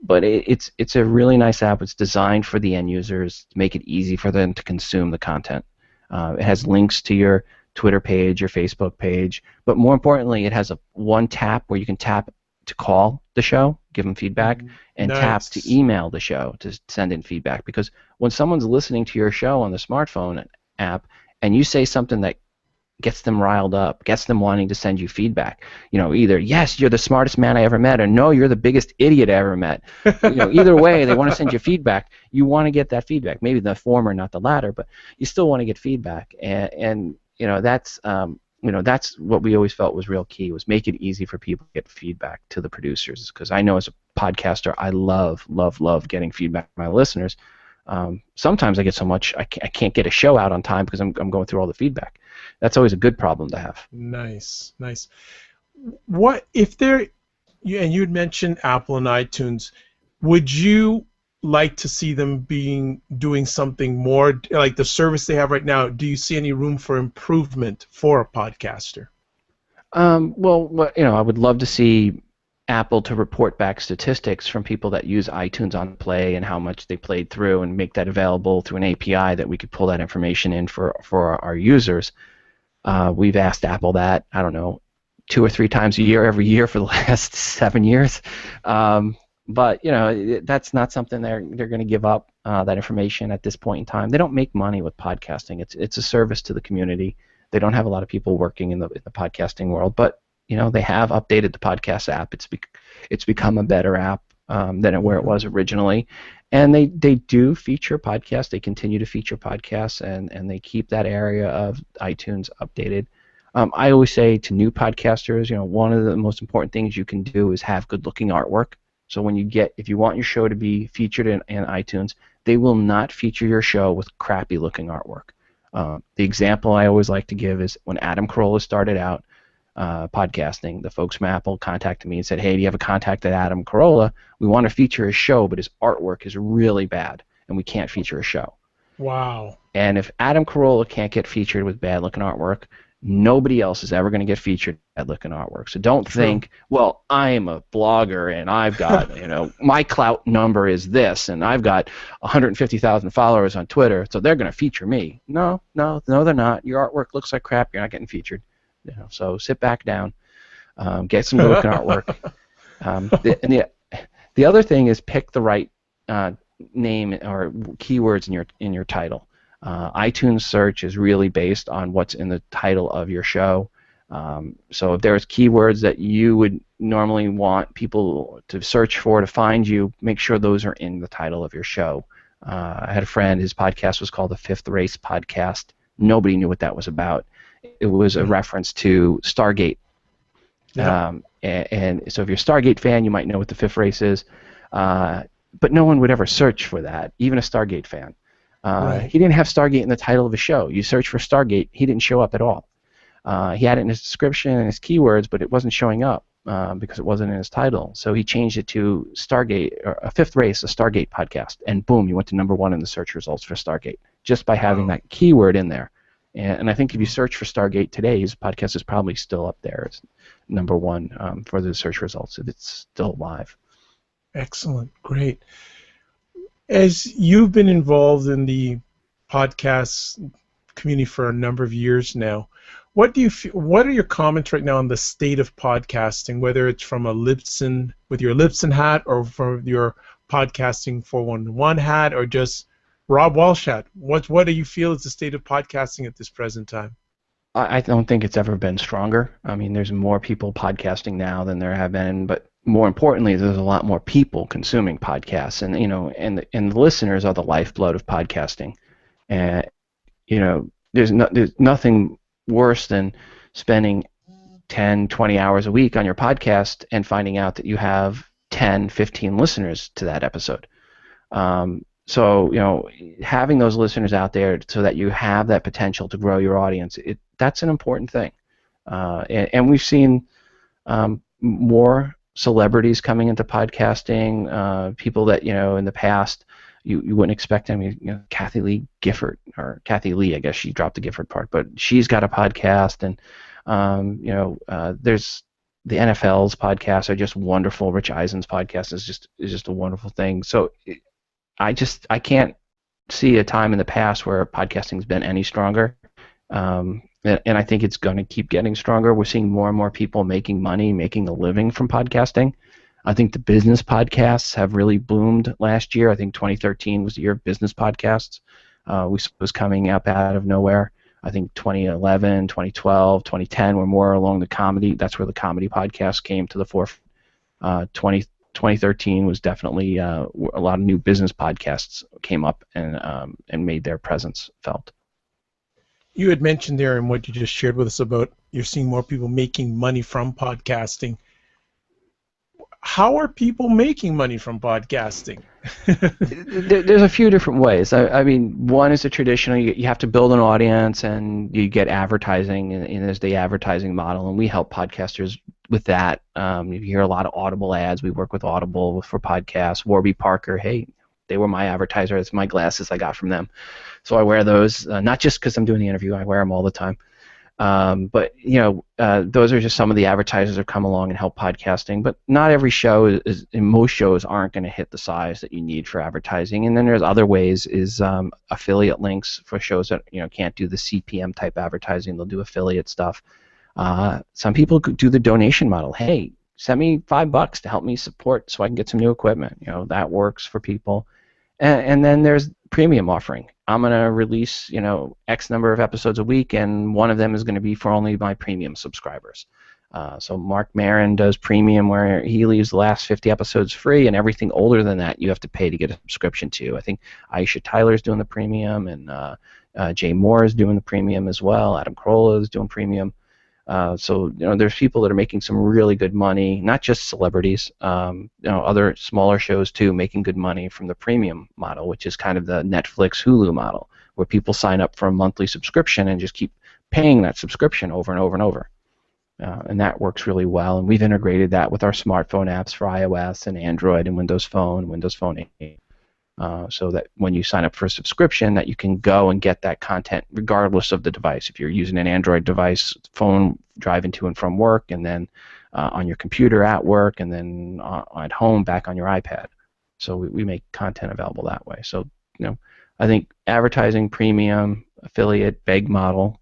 But it's a really nice app. It's designed for the end users to make it easy for them to consume the content. It has links to your Twitter page, your Facebook page, but more importantly, it has one tap where you can tap to call the show, give them feedback, and tap to email the show to send in feedback. Because when someone's listening to your show on the smartphone app and you say something that gets them riled up, gets them wanting to send you feedback, either yes, you're the smartest man I ever met, or no, you're the biggest idiot I ever met. Either way, they want to send you feedback. You want to get that feedback. Maybe the former, not the latter, but you still want to get feedback. And that's what we always felt was real key, was make it easy for people to get feedback to the producers. Because I know as a podcaster, I love getting feedback from my listeners. Sometimes I get so much I can't get a show out on time because I'm going through all the feedback. That's always a good problem to have. Nice. What if and you had mentioned Apple and iTunes, would you like to see them doing something more like the service they have right now? Do you see any room for improvement for a podcaster? Well, I would love to see Apple to report back statistics from people that use iTunes on Play and how much they played through, and make that available through an API that we could pull that information in for our users. We've asked Apple that, I don't know, 2 or 3 times a year every year for the last 7 years. But that's not something they're going to give up, that information at this point in time. They don't make money with podcasting. It's a service to the community. They don't have a lot of people working in the podcasting world, but they have updated the podcast app. It's become a better app than where it was originally, and they do feature podcasts. They continue to feature podcasts, and they keep that area of iTunes updated. I always say to new podcasters, one of the most important things you can do is have good-looking artwork. So if you want your show to be featured in iTunes, they will not feature your show with crappy-looking artwork. The example I always like to give is when Adam Carolla started out podcasting, the folks from Apple contacted me and said, hey, do you have a contact at Adam Carolla? We want to feature his show, but his artwork is really bad, and we can't feature a show. Wow. And if Adam Carolla can't get featured with bad-looking artwork, nobody else is ever going to get featured with bad-looking artwork. So don't think, well, I'm a blogger, and I've got, my clout number is this, and I've got 150,000 followers on Twitter, so they're going to feature me. No, they're not. Your artwork looks like crap. You're not getting featured. So sit back down, get some good-looking artwork. The other thing is pick the right name or keywords in your title. iTunes search is really based on what's in the title of your show. So if there's keywords that you would normally want people to search for to find you, make sure those are in the title of your show. I had a friend, his podcast was called the Fifth Race Podcast. Nobody knew what that was about. It was a reference to Stargate. Yeah. And so if you're a Stargate fan, you might know what the Fifth Race is. But no one would ever search for that, even a Stargate fan. Right. He didn't have Stargate in the title of his show. You search for Stargate, he didn't show up at all. He had it in his description and his keywords, but it wasn't showing up because it wasn't in his title. So he changed it to Stargate, or a Fifth Race, a Stargate podcast, and boom, you went to #1 in the search results for Stargate just by having that keyword in there. And I think if you search for Stargate today, his podcast is probably still up there. It's #1 for the search results if it's still live. Excellent. Great. As you've been involved in the podcast community for a number of years now, what are your comments right now on the state of podcasting, whether it's from a Libsyn, with your Libsyn hat, or from your podcasting 411 hat, or just Rob Walch hat? What do you feel is the state of podcasting at this present time? I don't think it's ever been stronger. I mean, there's more people podcasting now than there have been, but more importantly, there's a lot more people consuming podcasts, and and the listeners are the lifeblood of podcasting. And there's nothing worse than spending 10, 20 hours a week on your podcast and finding out that you have 10, 15 listeners to that episode. So having those listeners out there so that you have that potential to grow your audience, that's an important thing. And we've seen more celebrities coming into podcasting, people that in the past you wouldn't expect them. Kathy Lee Gifford, or Kathy Lee, I guess she dropped the Gifford part, but she's got a podcast, and there's the NFL's podcasts are just wonderful. Rich Eisen's podcast is just a wonderful thing. So I can't see a time in the past where podcasting's been any stronger. And I think it's going to keep getting stronger. We're seeing more and more people making money, making a living from podcasting. I think the business podcasts have really boomed last year. I think 2013 was the year of business podcasts. Was coming up out of nowhere. I think 2011, 2012, 2010 were more along the comedy. That's where the comedy podcasts came to the forefront. 2013 was definitely a lot of new business podcasts came up and made their presence felt. You had mentioned there in what you just shared with us about you're seeing more people making money from podcasting. How are people making money from podcasting? There's a few different ways. I mean, one is the traditional, you have to build an audience and you get advertising, and there's the advertising model, and we help podcasters with that. You hear a lot of Audible ads. We work with Audible for podcasts. Warby Parker, hey, they were my advertiser. It's my glasses I got from them. So I wear those, not just because I'm doing the interview. I wear them all the time. But those are just some of the advertisers that come along and help podcasting. But not every show is, and most shows aren't going to hit the size that you need for advertising. And then there's other ways is affiliate links for shows that can't do the CPM type advertising. They'll do affiliate stuff. Some people do the donation model. Hey, send me $5 to help me support so I can get some new equipment. That works for people. And then there's premium offering. I'm going to release, X number of episodes a week, and one of them is going to be for only my premium subscribers. So Mark Maron does premium, where he leaves the last 50 episodes free, and everything older than that you have to pay to get a subscription to. I think Aisha Tyler's doing the premium, and Jay Moore is doing the premium as well. Adam Carolla is doing premium. So there's people that are making some really good money, not just celebrities, other smaller shows too, making good money from the premium model, which is kind of the Netflix, Hulu model, where people sign up for a monthly subscription and just keep paying that subscription over and over and over. And that works really well, and we've integrated that with our smartphone apps for iOS and Android and Windows Phone 8. So that when you sign up for a subscription, that you can go and get that content regardless of the device. If you're using an Android device, phone, driving to and from work, and then on your computer at work, and then at home back on your iPad. So we make content available that way. So I think advertising, premium, affiliate, beg model.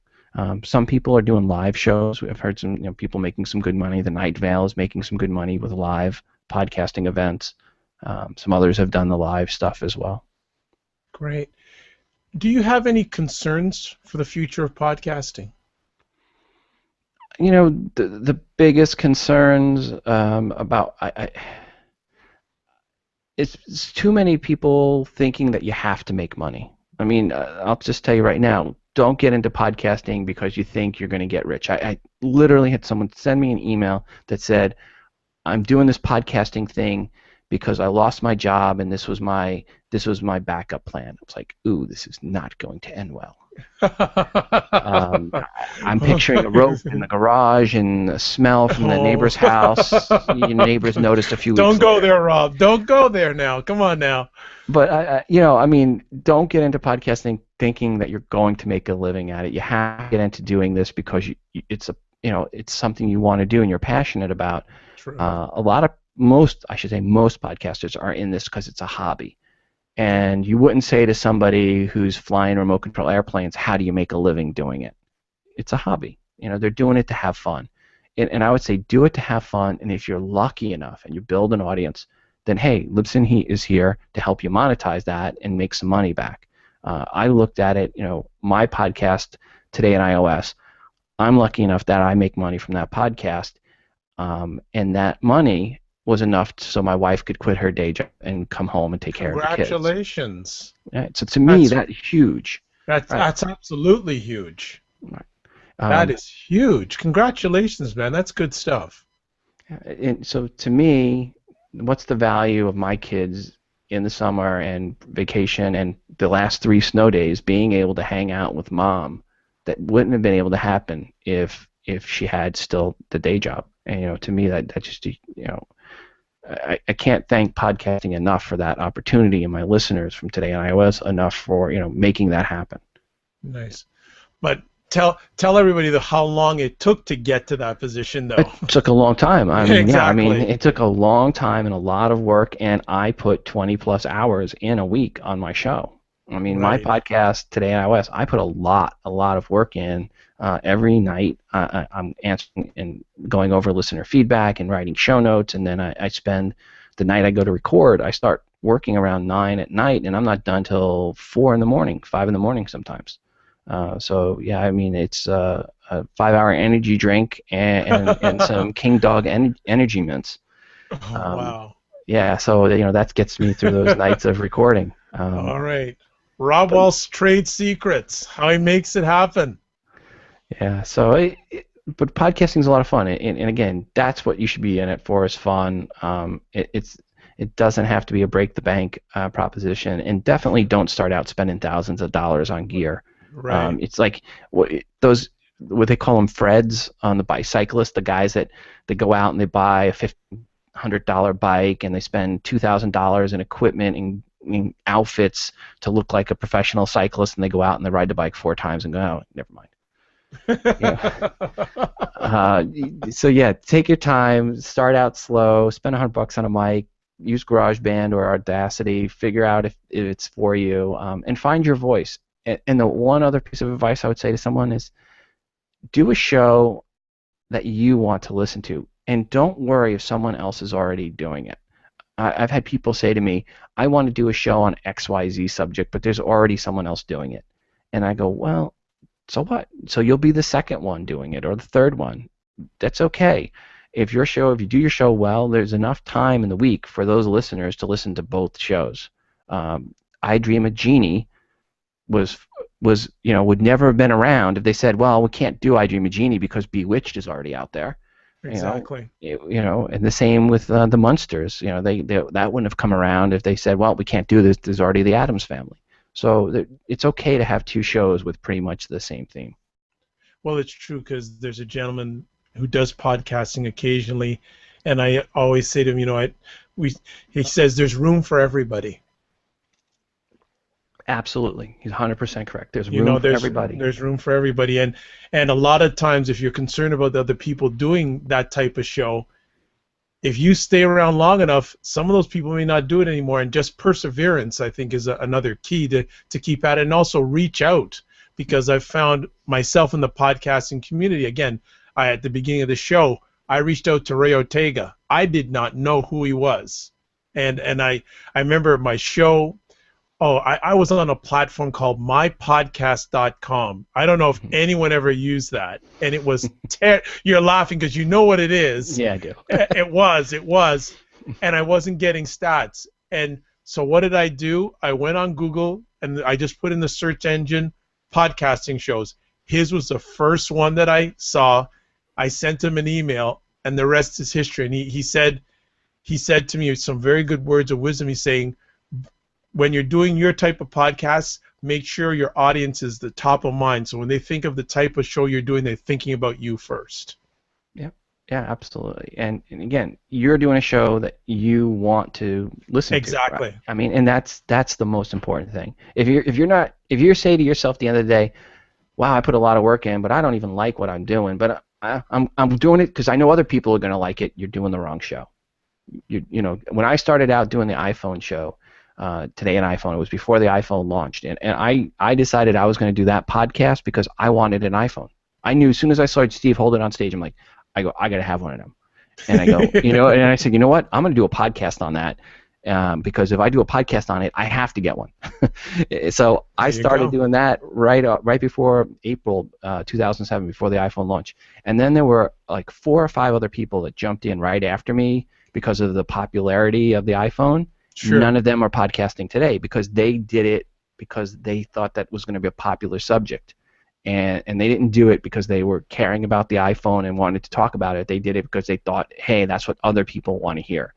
Some people are doing live shows. I've heard some people making some good money. The Night Vale is making some good money with live podcasting events. Some others have done the live stuff as well. Great. Do you have any concerns for the future of podcasting? You know, the biggest concerns about it's too many people thinking that you have to make money. I mean, I'll just tell you right now, don't get into podcasting because you think you're going to get rich. I literally had someone send me an email that said, I'm doing this podcasting thing because I lost my job and this was my backup plan. I was like, ooh, this is not going to end well. Um, I'm picturing a rope in the garage and a smell from the Oh. neighbor's house. Your neighbors noticed a few weeks Don't go later. there, Rob. Don't go there now. Come on now. But I mean, don't get into podcasting thinking that you're going to make a living at it. You have to get into doing this because it's something you want to do and you're passionate about. True. Most podcasters are in this because it's a hobby. And you wouldn't say to somebody who's flying remote control airplanes, how do you make a living doing it? It's a hobby. They're doing it to have fun. And I would say do it to have fun, and if you're lucky enough and you build an audience, then hey, Libsyn is here to help you monetize that and make some money back. I looked at it, my podcast, Today in iOS, I'm lucky enough that I make money from that podcast, and that money was enough so my wife could quit her day job and come home and take care of the kids. Congratulations. Right? So to me, that's huge. That's absolutely huge. Right. That is huge. Congratulations, man. That's good stuff. And so to me, what's the value of my kids in the summer and vacation and the last 3 snow days being able to hang out with mom that wouldn't have been able to happen if she had still the day job? And to me, that just I can't thank podcasting enough for that opportunity, and my listeners from Today on iOS enough for making that happen. Nice. But tell everybody how long it took to get to that position, though. It took a long time. Exactly. It took a long time and a lot of work, and I put 20 plus hours in a week on my show. My podcast Today on iOS, I put a lot of work in. Every night I'm answering and going over listener feedback and writing show notes, and then I spend the night I go to record, I start working around 9 at night, and I'm not done till 4 in the morning, 5 in the morning sometimes. So yeah, it's a 5-hour energy drink and some King Dog energy mints. Oh, wow. Yeah, so that gets me through those nights of recording. All right. Rob Walch's trade secrets, how he makes it happen. Yeah, so but podcasting is a lot of fun, and again, that's what you should be in it for, is fun. It doesn't have to be a break the bank proposition, and definitely don't start out spending thousands of dollars on gear. Right. It's like what they call them Freds on the bicyclists, the guys that they go out and they buy a $1,500 bike and they spend $2,000 in equipment and outfits to look like a professional cyclist, and they go out and they ride the bike 4 times and go, oh, never mind. So yeah, take your time, start out slow, spend $100 on a mic, use GarageBand or Audacity, figure out if it's for you, and find your voice. And the one other piece of advice I would say to someone is do a show that you want to listen to, and don't worry if someone else is already doing it. I've had people say to me, I want to do a show on XYZ subject, but there's already someone else doing it. And I go, well, so what? So you'll be the second one doing it or the third one. That's okay. If you do your show well, there's enough time in the week for those listeners to listen to both shows. I Dream a Genie would never have been around if they said, well, we can't do I Dream a Genie because Bewitched is already out there. Exactly. And the same with the Munsters. They that wouldn't have come around if they said, well, we can't do this. There's already the Addams Family. So it's okay to have 2 shows with pretty much the same theme. Well, it's true, because there's a gentleman who does podcasting occasionally, and I always say to him, he says there's room for everybody. Absolutely, he's 100% correct. There's room for everybody. There's room for everybody, and a lot of times, if you're concerned about the other people doing that type of show, if you stay around long enough, some of those people may not do it anymore, and just perseverance, I think, is another key to keep at it, and also reach out, because I've found myself in the podcasting community. Again, at the beginning of the show, I reached out to Ray Ortega. I did not know who he was, and I remember my show Oh, I was on a platform called mypodcast.com. I don't know if anyone ever used that. And it was, you're laughing because you know what it is. Yeah, I do. It was. And I wasn't getting stats. And so what did I do? I went on Google and I just put in the search engine podcasting shows. His was the first one that I saw. I sent him an email, and the rest is history. And he said to me some very good words of wisdom. He's saying, when you're doing your type of podcasts, make sure your audience is the top of mind. So when they think of the type of show you're doing, they're thinking about you first. Yep. Yeah, absolutely. And again, you're doing a show that you want to listen to. Exactly. Right? I mean, and that's the most important thing. If you say to yourself at the end of the day, wow, I put a lot of work in, but I don't even like what I'm doing, but I'm doing it because I know other people are going to like it, you're doing the wrong show. You know, when I started out doing the iPhone show, Today an iPhone, it was before the iPhone launched, and I decided I was going to do that podcast because I wanted an iPhone. I knew as soon as I saw Steve hold it on stage, I got to have one of them. And I go, and I said, you know what? I'm going to do a podcast on that because if I do a podcast on it, I have to get one. So I started doing that right before April 2007, before the iPhone launch. And then there were like 4 or 5 other people that jumped in right after me because of the popularity of the iPhone. Sure. None of them are podcasting today because they did it because they thought that was going to be a popular subject. And they didn't do it because they were caring about the iPhone and wanted to talk about it. They did it because they thought, hey, that's what other people want to hear.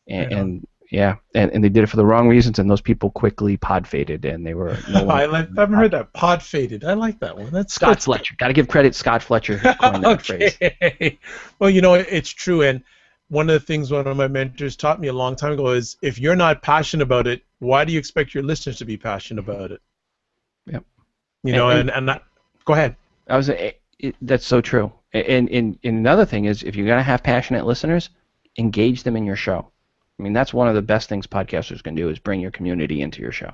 And they did it for the wrong reasons, and those people quickly pod faded, and they were no I haven't heard that, pod faded. I like that one. That's Scott Fletcher. Got to give credit, Scott Fletcher coined that phrase. Well, it's true, and one of the things one of my mentors taught me a long time ago is if you're not passionate about it, why do you expect your listeners to be passionate about it? Yep. And that, go ahead. That's so true. And another thing is, if you're going to have passionate listeners, engage them in your show. I mean, that's one of the best things podcasters can do is bring your community into your show.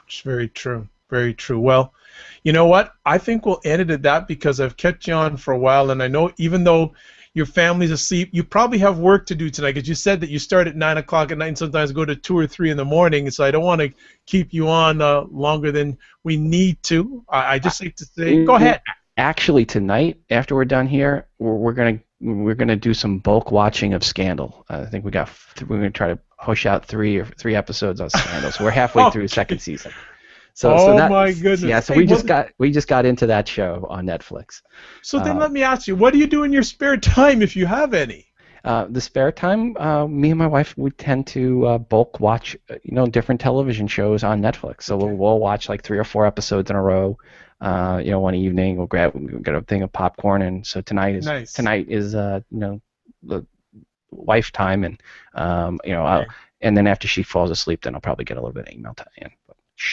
It's very true. Very true. Well, you know what? I think we'll end it at that because I've kept you on for a while, and I know even though your family's asleep, you probably have work to do tonight because you said that you start at 9 o'clock at night and sometimes go to 2 or 3 in the morning, so I don't want to keep you on longer than we need to. I just like to say, go ahead. Actually, tonight, after we're done here, we're gonna do some bulk watching of Scandal. I think we're gonna try to push out 3 episodes on Scandal. So we're halfway through the second season. So my goodness! Yeah, so we just got into that show on Netflix. So then let me ask you, what do you do in your spare time if you have any? The spare time, me and my wife, we tend to bulk watch, different television shows on Netflix. So we'll watch like 3 or 4 episodes in a row. One evening we'll get a thing of popcorn, and so tonight is the wife time, and and then after she falls asleep, then I'll probably get a little bit of email time.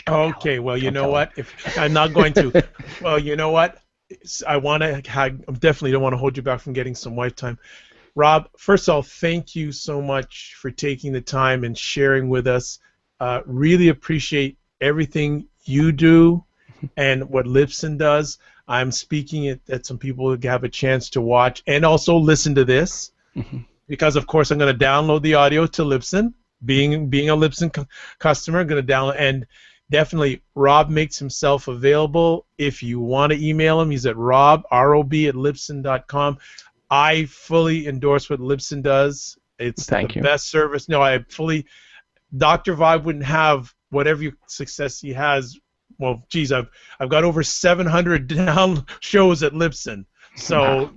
Okay, well, you know what? If I'm not going to, well, you know what? I definitely don't want to hold you back from getting some wife time. Rob, first of all, thank you so much for taking the time and sharing with us. Really appreciate everything you do and what Libsyn does. I'm speaking at some people who have a chance to watch and also listen to this because, of course, I'm going to download the audio to Libsyn. Being a Libsyn customer, I'm going to download, and definitely Rob makes himself available. If you want to email him, he's at rob@libsyn.com. I fully endorse what Libsyn does. It's the best service. No, Dr. Vibe wouldn't have whatever success he has. Well, geez, I've got over 700 down shows at Libsyn. So,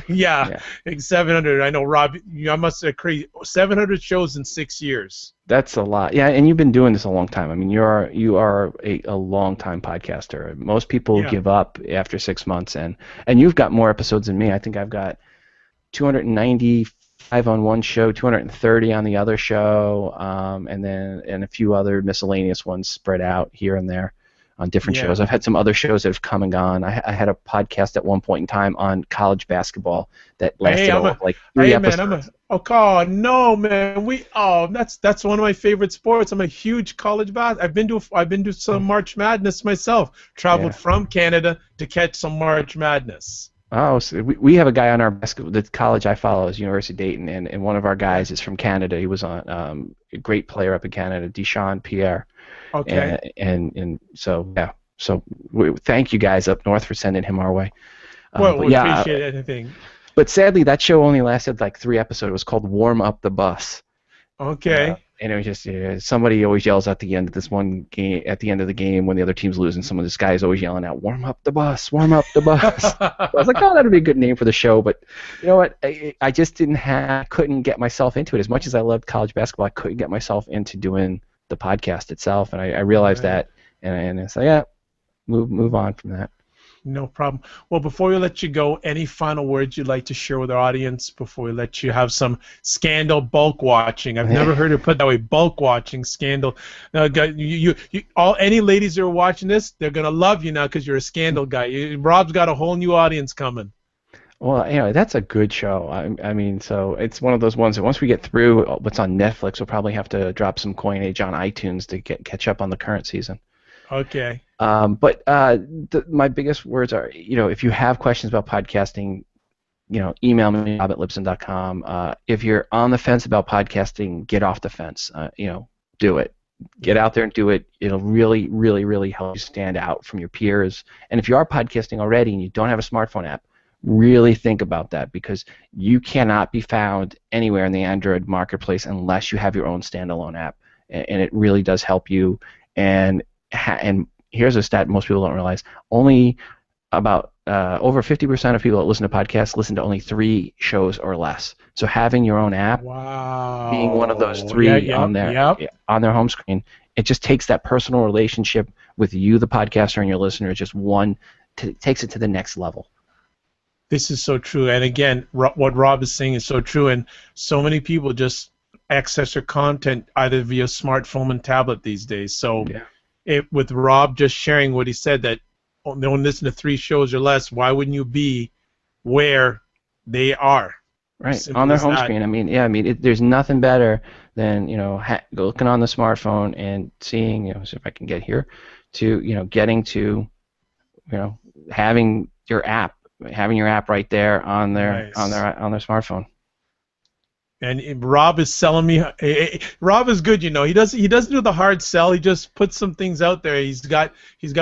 yeah, 700. I know, Rob, I must have crazy 700 shows in 6 years. That's a lot. Yeah, and you've been doing this a long time. I mean, you are a long-time podcaster. Most people give up after 6 months, and you've got more episodes than me. I think I've got 295 on one show, 230 on the other show, and a few other miscellaneous ones spread out here and there on different shows. I've had some other shows that have come and gone. I had a podcast at one point in time on college basketball that lasted like 3 episodes. No, man. That's one of my favorite sports. I'm a huge college basketball. I've been to some March Madness myself. Traveled from Canada to catch some March Madness. Oh, so we have a guy on our basketball. The college I follow is University of Dayton, and one of our Yeah. guys is from Canada. He was on a great player up in Canada, Deshaun Pierre, Okay. and so yeah. So thank you guys up north for sending him our way. Well, But we yeah, appreciate anything. but sadly that show only lasted like 3 episodes. It was called Warm Up the Bus. Okay. And it was just somebody always yells at the end of this one game, at the end of the game when the other team's losing. Some of this guy is always yelling out, "Warm up the bus, warm up the bus." So I was like, "Oh, that'd be a good name for the show." But you know what? I just couldn't get myself into it. As much as I loved college basketball, I couldn't get myself into doing the podcast itself, and I realized Right. that, and it's like, yeah, move on from that. No problem. Well, before we let you go, any final words you'd like to share with our audience before we let you have some scandal bulk watching? I've never heard it put that way. Bulk watching scandal. Now, all any ladies that are watching this, they're gonna love you now because you're a scandal guy. Rob's got a whole new audience coming. Well, that's a good show. I mean, so it's one of those ones that once we get through what's on Netflix, we'll probably have to drop some coinage on iTunes to catch up on the current season. Okay. But my biggest words are, if you have questions about podcasting, email me, bob@libsyn.com. If you're on the fence about podcasting, get off the fence. Do it. Get out there and do it. It'll really, really, really help you stand out from your peers. And if you are podcasting already and you don't have a smartphone app, really think about that, because you cannot be found anywhere in the Android marketplace unless you have your own standalone app. And it really does help you. And here's a stat most people don't realize: only about over 50% of people that listen to podcasts listen to only 3 shows or less. So having your own app, being one of those Wow. 3 Yeah. on Yep. their home screen, it just takes that personal relationship with you, the podcaster, and your listener, takes it to the next level. This is so true. And again, what Rob is saying is so true. And so many people just access their content either via smartphone and tablet these days. So with Rob just sharing what he said, that they only listen to 3 shows or less, why wouldn't you be where they are? Right, Simple on their as home that. screen. I mean, there's nothing better than looking on the smartphone and seeing, see if I can get here, to getting to, having your app right there on their Nice. on their smartphone. And Rob is selling me. Rob is good, He doesn't do the hard sell. He just puts some things out there. He's got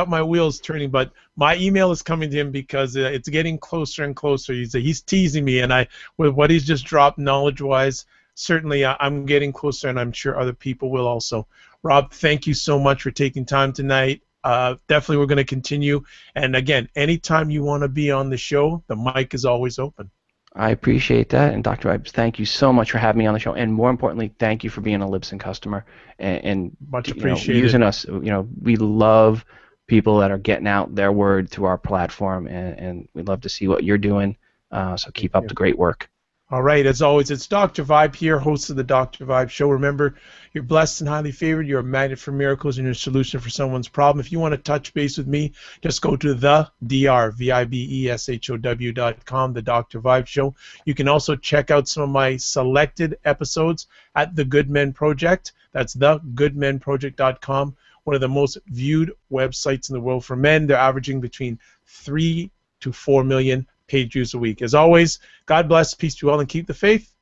my wheels turning. But my email is coming to him because it's getting closer and closer. He's teasing me, and with what he's just dropped knowledge-wise, certainly I'm getting closer, and I'm sure other people will also. Rob, thank you so much for taking time tonight. Definitely, we're going to continue. And again, anytime you want to be on the show, the mic is always open. I appreciate that, and Dr. Ives, thank you so much for having me on the show, and more importantly, thank you for being a Libsyn customer and Much appreciated. using us. We love people that are getting out their word through our platform, and we love to see what you're doing. So keep up the great work. All right, as always, it's Dr. Vibe here, host of the Dr. Vibe Show. Remember, you're blessed and highly favored. You're a magnet for miracles and your solution for someone's problem. If you want to touch base with me, just go to the drvibeshow.com, the Dr. Vibe Show. You can also check out some of my selected episodes at The Good Men Project. That's thegoodmenproject.com, one of the most viewed websites in the world for men. They're averaging between 3 to 4 million page views a week. As always, God bless, peace to you all, and keep the faith.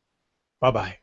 Bye-bye.